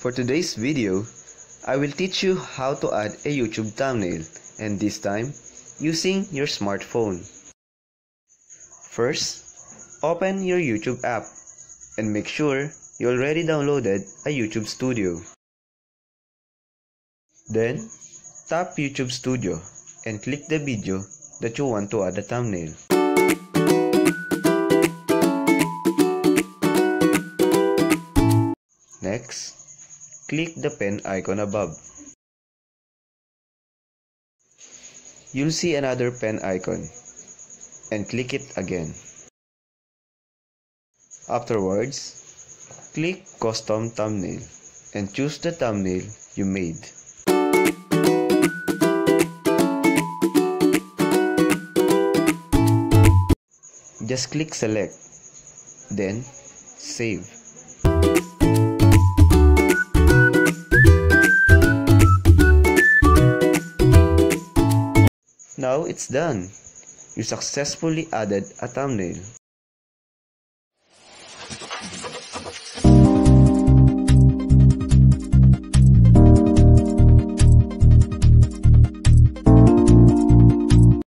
For today's video, I will teach you how to add a YouTube thumbnail, and this time, using your smartphone. First, open your YouTube app and make sure you already downloaded a YouTube Studio. Then, tap YouTube Studio and click the video that you want to add a thumbnail. Next, click the pen icon above. You'll see another pen icon and click it again. Afterwards, click Custom Thumbnail and choose the thumbnail you made. Just click Select, then Save. Now it's done. You successfully added a thumbnail.